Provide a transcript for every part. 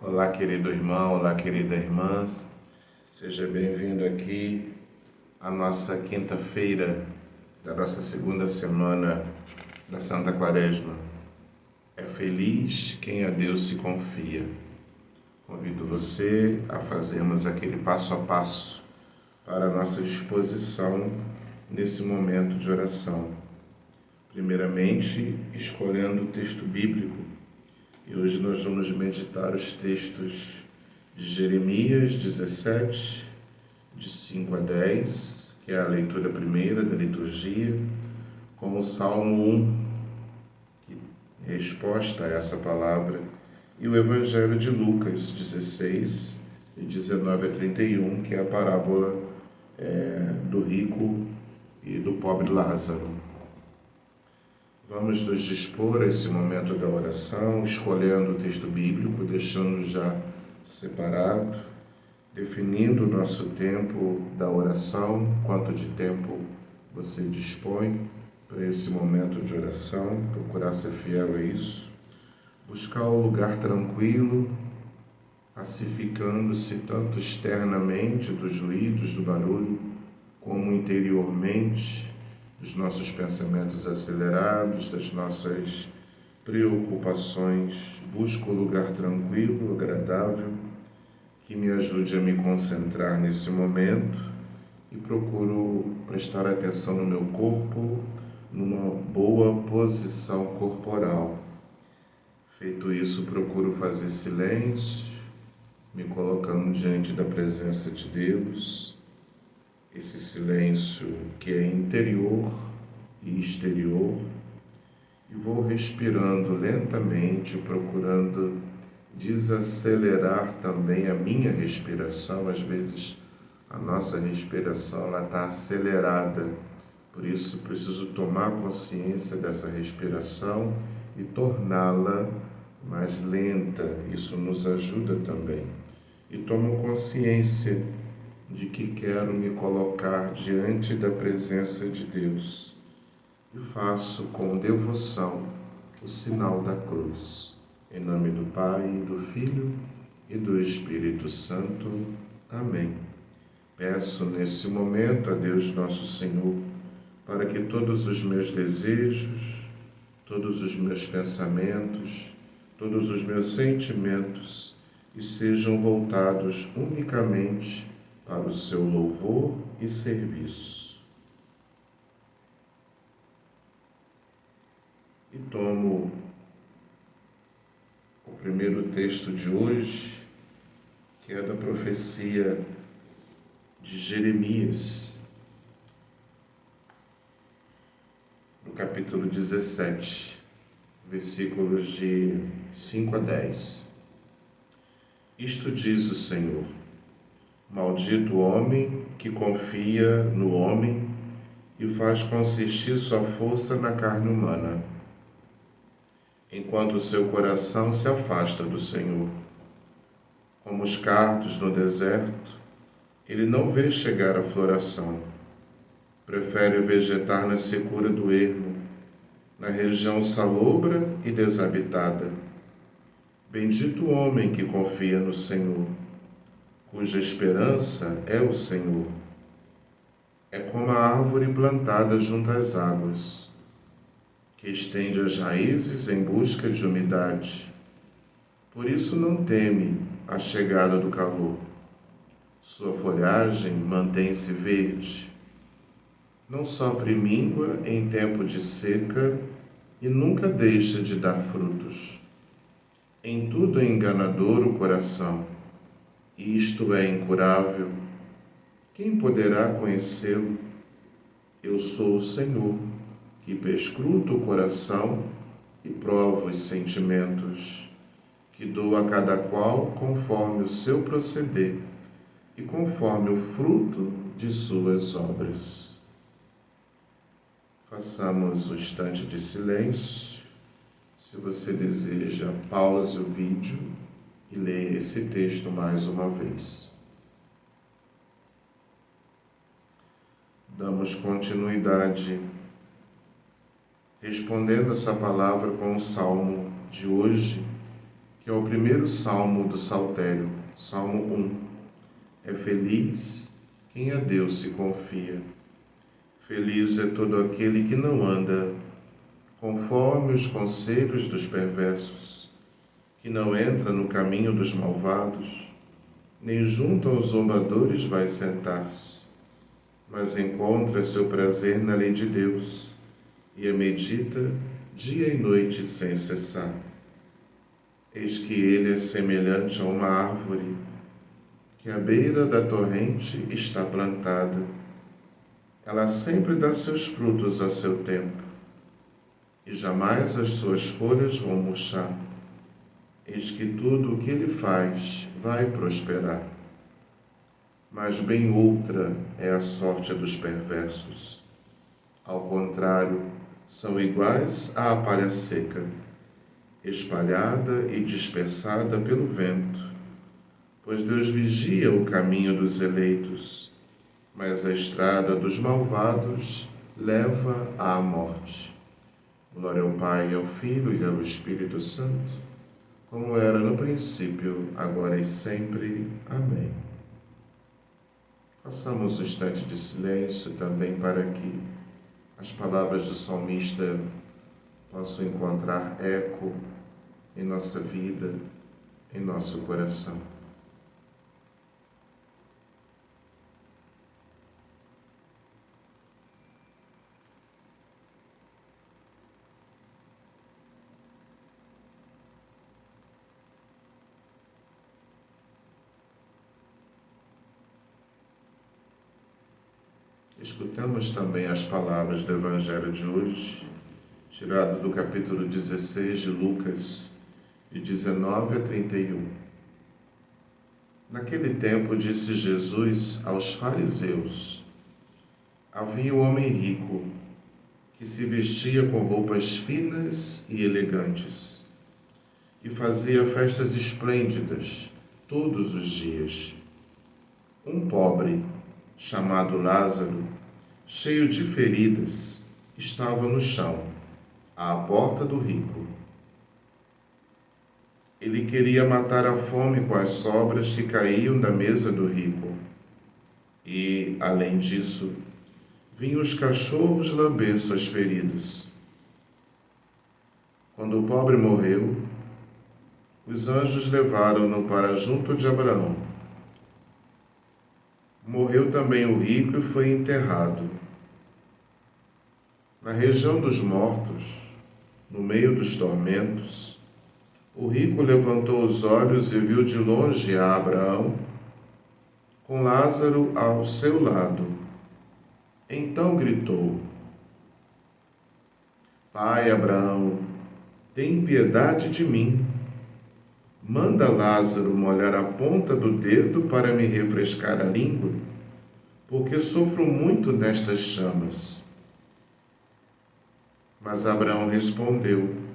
Olá, querido irmão, olá, querida irmã. Seja bem-vindo aqui à nossa quinta-feira da nossa segunda semana da Santa Quaresma. É feliz quem a Deus se confia. Convido você a fazermos aquele passo a passo para a nossa disposição nesse momento de oração. Primeiramente, escolhendo o texto bíblico. E hoje nós vamos meditar os textos de Jeremias 17, de 5 a 10, que é a leitura primeira da liturgia, com o Salmo 1, que é resposta a essa palavra, e o Evangelho de Lucas 16, de 19 a 31, que é a parábola do rico e do pobre Lázaro. Vamos nos dispor a esse momento da oração, escolhendo o texto bíblico, deixando já separado, definindo o nosso tempo da oração, quanto de tempo você dispõe para esse momento de oração, procurar ser fiel a isso, buscar um lugar tranquilo, pacificando-se tanto externamente dos ruídos, do barulho, como interiormente, dos nossos pensamentos acelerados, das nossas preocupações. Busco um lugar tranquilo, agradável, que me ajude a me concentrar nesse momento e procuro prestar atenção no meu corpo, numa boa posição corporal. Feito isso, procuro fazer silêncio, me colocando diante da presença de Deus. Esse silêncio que é interior e exterior, e vou respirando lentamente, procurando desacelerar também a minha respiração. Às vezes a nossa respiração está acelerada, por isso preciso tomar consciência dessa respiração e torná-la mais lenta. Isso nos ajuda também. E tomo consciência de que quero me colocar diante da presença de Deus e faço com devoção o sinal da cruz. Em nome do Pai, do Filho e do Espírito Santo. Amém. Peço nesse momento a Deus nosso Senhor para que todos os meus desejos, todos os meus pensamentos, todos os meus sentimentos sejam voltados unicamente para o seu louvor e serviço. E tomo o primeiro texto de hoje, que é da profecia de Jeremias, no capítulo 17, versículos de 5 a 10. Isto diz o Senhor: maldito o homem que confia no homem e faz consistir sua força na carne humana, enquanto o seu coração se afasta do Senhor. Como os cardos no deserto, ele não vê chegar a floração. Prefere vegetar na secura do ermo, na região salobra e desabitada. Bendito o homem que confia no Senhor, cuja esperança é o Senhor. É como a árvore plantada junto às águas, que estende as raízes em busca de umidade. Por isso não teme a chegada do calor. Sua folhagem mantém-se verde. Não sofre míngua em tempo de seca e nunca deixa de dar frutos. Em tudo é enganador o coração, e isto é incurável. Quem poderá conhecê-lo? Eu sou o Senhor, que perscruto o coração e provo os sentimentos, que dou a cada qual conforme o seu proceder e conforme o fruto de suas obras. Façamos um instante de silêncio. Se você deseja, pause o vídeo e leia esse texto mais uma vez. Damos continuidade respondendo essa palavra com o Salmo de hoje, que é o primeiro salmo do Saltério, Salmo 1. É feliz quem a Deus se confia. Feliz é todo aquele que não anda conforme os conselhos dos perversos, que não entra no caminho dos malvados, nem junto aos zombadores vai sentar-se, mas encontra seu prazer na lei de Deus e a medita dia e noite sem cessar. Eis que ele é semelhante a uma árvore que à beira da torrente está plantada. Ela sempre dá seus frutos a seu tempo, e jamais as suas folhas vão murchar. Eis que tudo o que ele faz vai prosperar. Mas bem outra é a sorte dos perversos. Ao contrário, são iguais à palha seca, espalhada e dispersada pelo vento. Pois Deus vigia o caminho dos eleitos, mas a estrada dos malvados leva à morte. Glória ao Pai, ao Filho e ao Espírito Santo, como era no princípio, agora e sempre. Amém. Façamos um instante de silêncio também para que as palavras do salmista possam encontrar eco em nossa vida, em nosso coração. Escutamos também as palavras do Evangelho de hoje, tirado do capítulo 16 de Lucas, de 19 a 31. Naquele tempo disse Jesus aos fariseus: havia um homem rico que se vestia com roupas finas e elegantes e fazia festas esplêndidas todos os dias. Um pobre, chamado Lázaro, cheio de feridas, estava no chão, à porta do rico. Ele queria matar a fome com as sobras que caíam da mesa do rico. E, além disso, vinham os cachorros lamber suas feridas. Quando o pobre morreu, os anjos levaram-no para junto de Abraão. Morreu também o rico e foi enterrado. Na região dos mortos, no meio dos tormentos, o rico levantou os olhos e viu de longe a Abraão, com Lázaro ao seu lado. Então gritou: Pai Abraão, tem piedade de mim. Manda Lázaro molhar a ponta do dedo para me refrescar a língua, porque sofro muito nestas chamas. Mas Abraão respondeu: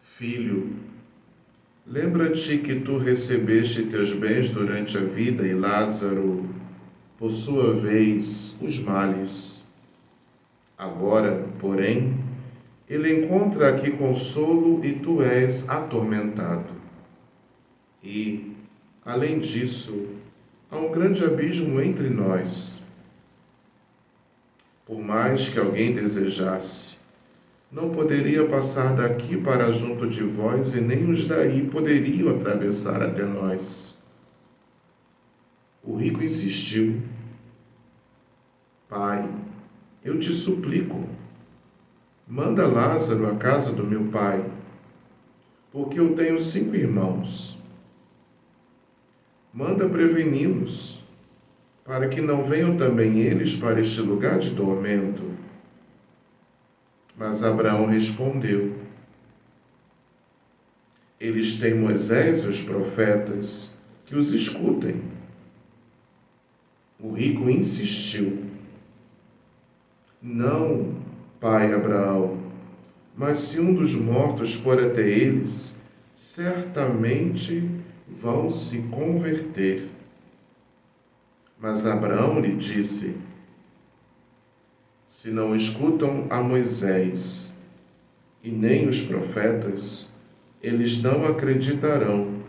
Filho, lembra-te que tu recebeste teus bens durante a vida e Lázaro, por sua vez, os males. Agora, porém, ele encontra aqui consolo e tu és atormentado. E, além disso, há um grande abismo entre nós. Por mais que alguém desejasse, não poderia passar daqui para junto de vós e nem os daí poderiam atravessar até nós. O rico insistiu: Pai, eu te suplico, manda Lázaro à casa do meu pai, porque eu tenho 5 irmãos. Manda preveni-los, para que não venham também eles para este lugar de tormento. Mas Abraão respondeu: Eles têm Moisés e os profetas, que os escutem. O rico insistiu: Não, pai Abraão, mas se um dos mortos for até eles, certamente vão se converter. Mas Abraão lhe disse: Se não escutam a Moisés e nem os profetas, eles não acreditarão,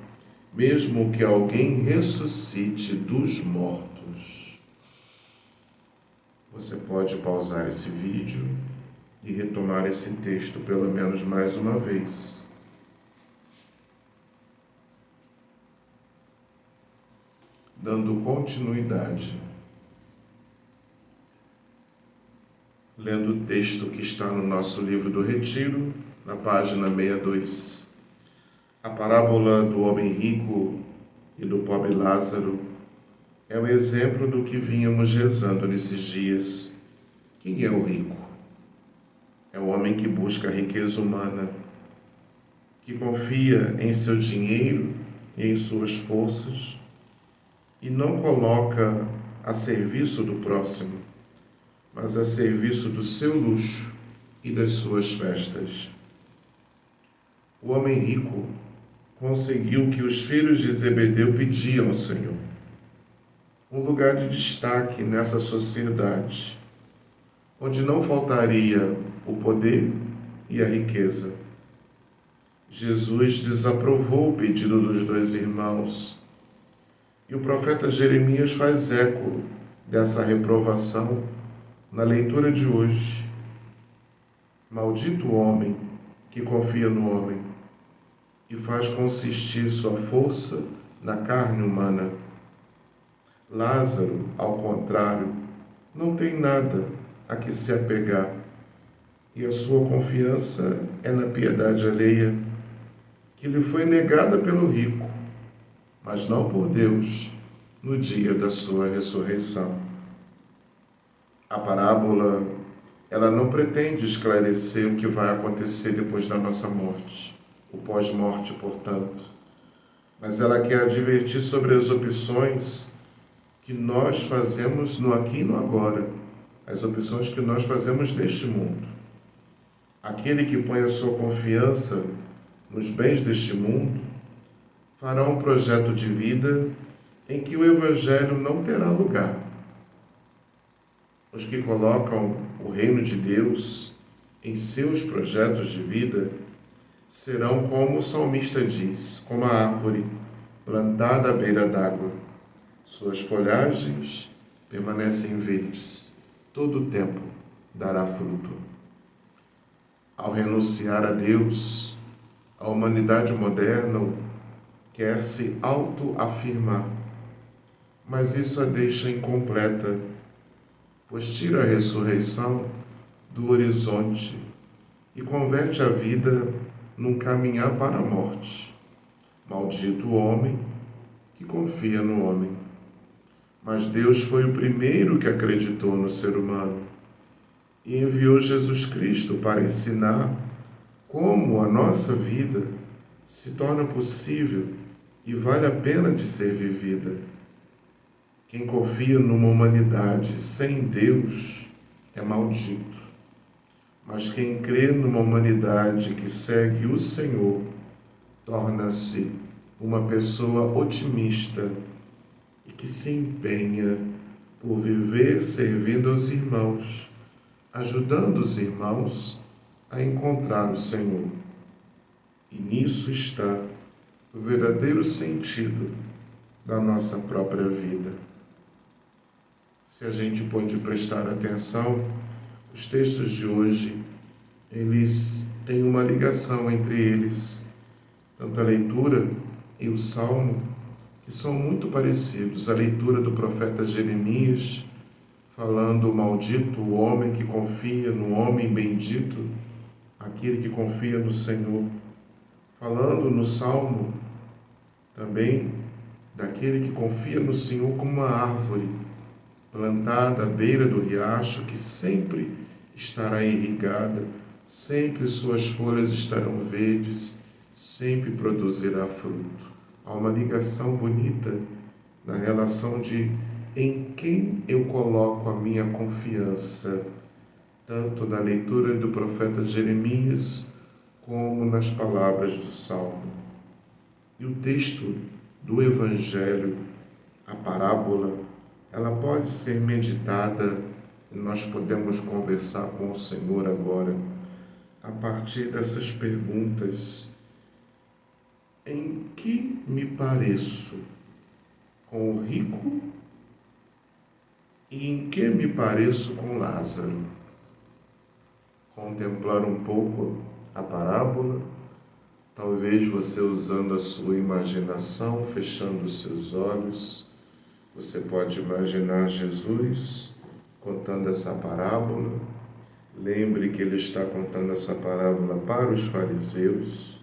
mesmo que alguém ressuscite dos mortos. Você pode pausar esse vídeo e retomar esse texto pelo menos mais uma vez. Dando continuidade, lendo o texto que está no nosso livro do Retiro, na página 62. A parábola do homem rico e do pobre Lázaro é o exemplo do que vínhamos rezando nesses dias. Quem é o rico? É o homem que busca a riqueza humana, que confia em seu dinheiro e em suas forças e não coloca a serviço do próximo, mas a serviço do seu luxo e das suas festas. O homem rico conseguiu o que os filhos de Zebedeu pediam ao Senhor: um lugar de destaque nessa sociedade, onde não faltaria o poder e a riqueza. Jesus desaprovou o pedido dos dois irmãos, e o profeta Jeremias faz eco dessa reprovação na leitura de hoje. Maldito o homem que confia no homem e faz consistir sua força na carne humana. Lázaro, ao contrário, não tem nada a que se apegar, e a sua confiança é na piedade alheia, que lhe foi negada pelo rico, mas não por Deus, no dia da sua ressurreição. A parábola, ela não pretende esclarecer o que vai acontecer depois da nossa morte, o pós-morte, portanto, mas ela quer advertir sobre as opções que nós fazemos no aqui e no agora, as opções que nós fazemos neste mundo. Aquele que põe a sua confiança nos bens deste mundo fará um projeto de vida em que o Evangelho não terá lugar. Os que colocam o reino de Deus em seus projetos de vida serão, como o salmista diz, como a árvore plantada à beira d'água. Suas folhagens permanecem verdes, todo o tempo dará fruto. Ao renunciar a Deus, a humanidade moderna quer se autoafirmar, mas isso a deixa incompleta, pois tira a ressurreição do horizonte e converte a vida num caminhar para a morte. Maldito o homem que confia no homem. Mas Deus foi o primeiro que acreditou no ser humano e enviou Jesus Cristo para ensinar como a nossa vida se torna possível e vale a pena de ser vivida. Quem confia numa humanidade sem Deus é maldito, mas quem crê numa humanidade que segue o Senhor torna-se uma pessoa otimista e que se empenha por viver servindo aos irmãos, ajudando os irmãos a encontrar o Senhor. E nisso está o verdadeiro sentido da nossa própria vida. Se a gente pode prestar atenção, os textos de hoje, eles têm uma ligação entre eles, tanto a leitura e o Salmo, que são muito parecidos. A leitura do profeta Jeremias, falando: maldito o homem que confia no homem, bendito aquele que confia no Senhor. Falando no Salmo também daquele que confia no Senhor como uma árvore plantada à beira do riacho, que sempre estará irrigada, sempre suas folhas estarão verdes, sempre produzirá fruto. Há uma ligação bonita na relação de em quem eu coloco a minha confiança, tanto na leitura do profeta Jeremias, como nas palavras do Salmo. E o texto do Evangelho, a parábola, ela pode ser meditada e nós podemos conversar com o Senhor agora a partir dessas perguntas. em que me pareço com o rico e em que me pareço com Lázaro. Contemplar um pouco a parábola, talvez você usando a sua imaginação, fechando os seus olhos, você pode imaginar Jesus contando essa parábola. Lembre que ele está contando essa parábola para os fariseus,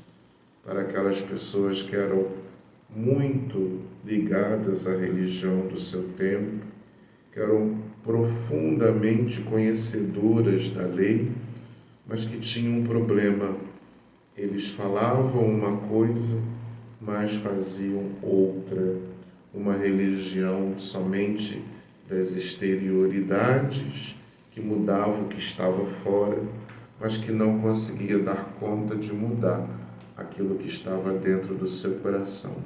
para aquelas pessoas que eram muito ligadas à religião do seu tempo, que eram profundamente conhecedoras da lei, mas que tinham um problema. Eles falavam uma coisa, mas faziam outra. Uma religião somente das exterioridades, que mudava o que estava fora, mas que não conseguia dar conta de mudar aquilo que estava dentro do seu coração.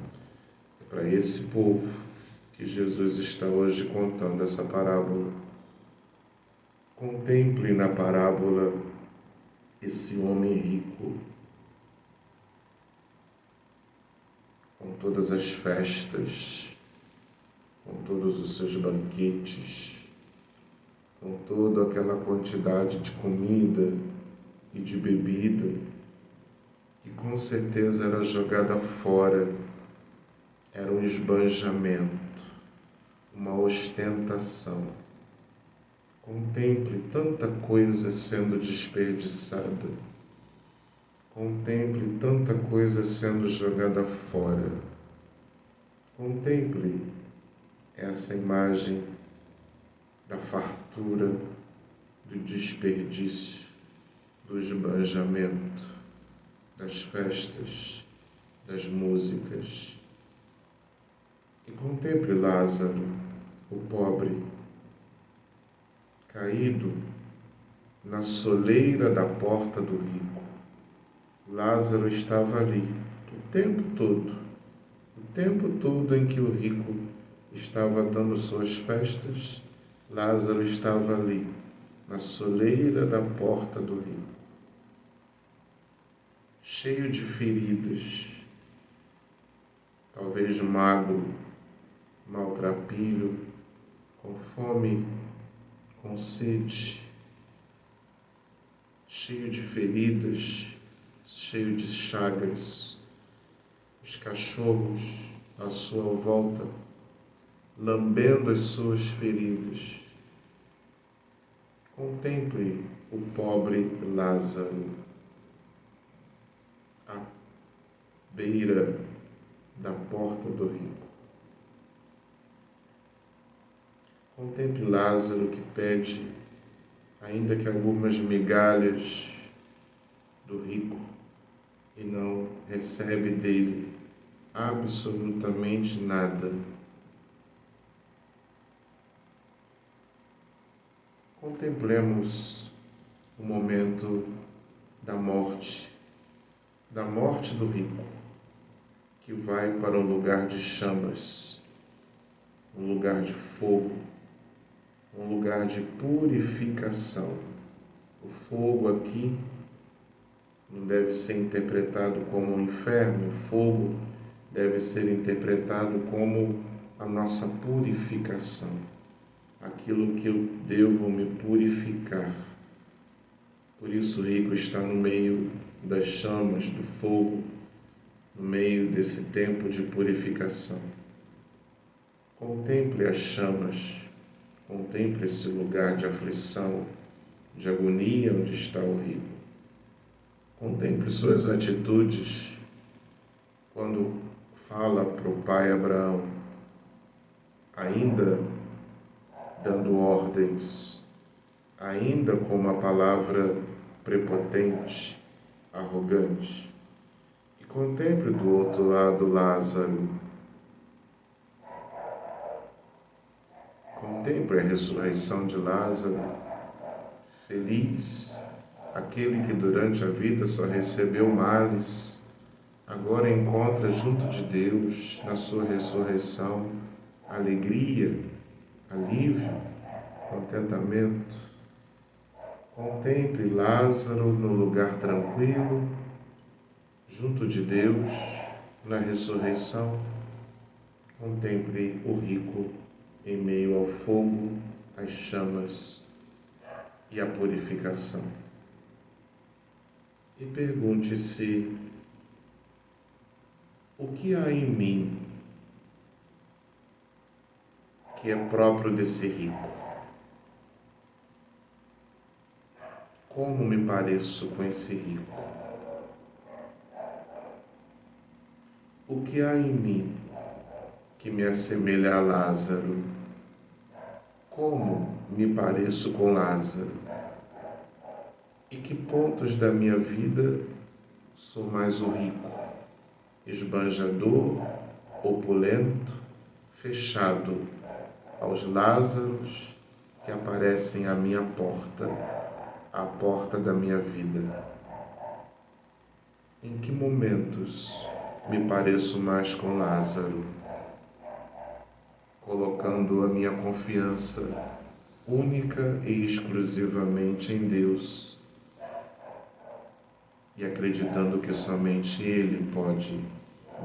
É para esse povo que Jesus está hoje contando essa parábola. Contemple na parábola esse homem rico, com todas as festas, com todos os seus banquetes, com toda aquela quantidade de comida e de bebida, que com certeza era jogada fora, era um esbanjamento, uma ostentação. Contemple tanta coisa sendo desperdiçada. Contemple tanta coisa sendo jogada fora. Contemple essa imagem da fartura, do desperdício, do esbanjamento, das festas, das músicas. E contemple Lázaro, o pobre, caído na soleira da porta do rico. Lázaro estava ali o tempo todo em que o rico estava dando suas festas, Lázaro estava ali, na soleira da porta do rico, cheio de feridas, talvez magro, maltrapilho, com fome, com sede, cheio de feridas, cheio de chagas, os cachorros à sua volta, lambendo as suas feridas. Contemple o pobre Lázaro à beira da porta do rico. Contemple Lázaro que pede, ainda que algumas migalhas do rico, e não recebe dele absolutamente nada. Contemplemos o momento da morte do rico, que vai para um lugar de chamas, um lugar de fogo, um lugar de purificação. O fogo aqui não deve ser interpretado como um inferno, o fogo deve ser interpretado como a nossa purificação, aquilo que eu devo me purificar. Por isso o rico está no meio das chamas, do fogo, no meio desse tempo de purificação. Contemple as chamas, contemple esse lugar de aflição, de agonia onde está o rico. Contemple suas atitudes quando fala para o pai Abraão, ainda dando ordens, ainda com uma palavra prepotente, arrogante. E contemple do outro lado Lázaro. Contemple a ressurreição de Lázaro. Feliz aquele que durante a vida só recebeu males, agora encontra junto de Deus, na sua ressurreição, alegria, alívio, contentamento. Contemple Lázaro no lugar tranquilo, junto de Deus, Na ressurreição, contemple o rico em meio ao fogo, às chamas e à purificação. E pergunte-se: o que há em mim que é próprio desse rico? Como me pareço com esse rico? O que há em mim que me assemelha a Lázaro? Como me pareço com Lázaro? E que pontos da minha vida sou mais o rico, esbanjador, opulento, fechado aos Lázaros que aparecem à minha porta, à porta da minha vida? Em que momentos me pareço mais com Lázaro, colocando a minha confiança única e exclusivamente em Deus e acreditando que somente Ele pode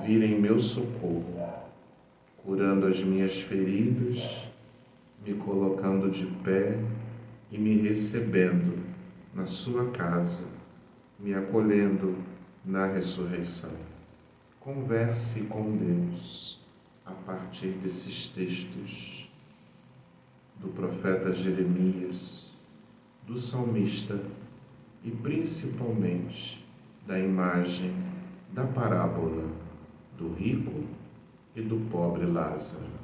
vir em meu socorro, curando as minhas feridas, me colocando de pé e me recebendo na sua casa, me acolhendo na ressurreição. Converse com Deus a partir desses textos do profeta Jeremias, do salmista e principalmente da imagem da parábola do rico e do pobre Lázaro.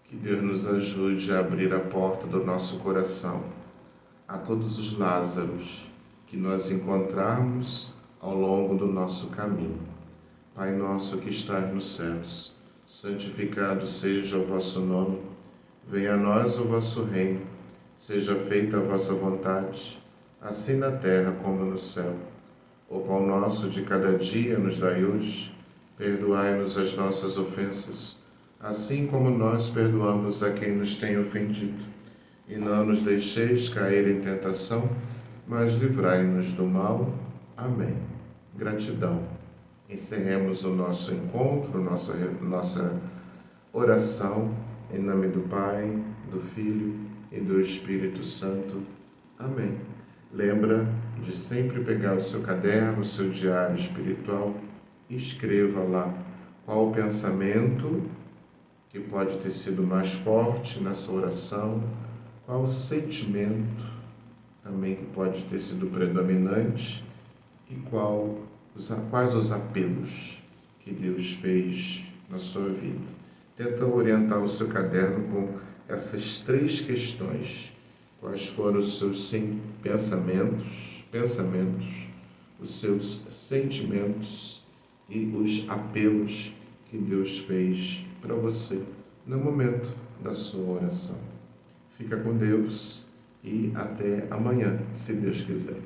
Que Deus nos ajude a abrir a porta do nosso coração a todos os Lázaros que nós encontrarmos ao longo do nosso caminho. Pai nosso que estás nos céus, santificado seja o vosso nome. Venha a nós o vosso reino. Seja feita a vossa vontade, assim na terra como no céu. O pão nosso de cada dia nos dai hoje. Perdoai-nos as nossas ofensas, assim como nós perdoamos a quem nos tem ofendido. E não nos deixeis cair em tentação, mas livrai-nos do mal. Amém. Gratidão. Encerremos o nosso encontro, nossa oração, em nome do Pai, do Filho e do Espírito Santo. Amém. Lembra de sempre pegar o seu caderno, o seu diário espiritual e escreva lá qual o pensamento que pode ter sido mais forte nessa oração, qual o sentimento também que pode ter sido predominante e quais os apelos que Deus fez na sua vida. Tenta orientar o seu caderno com essas 3 questões. Quais foram os seus pensamentos, os seus sentimentos e os apelos que Deus fez para você no momento da sua oração. Fica com Deus e até amanhã, se Deus quiser.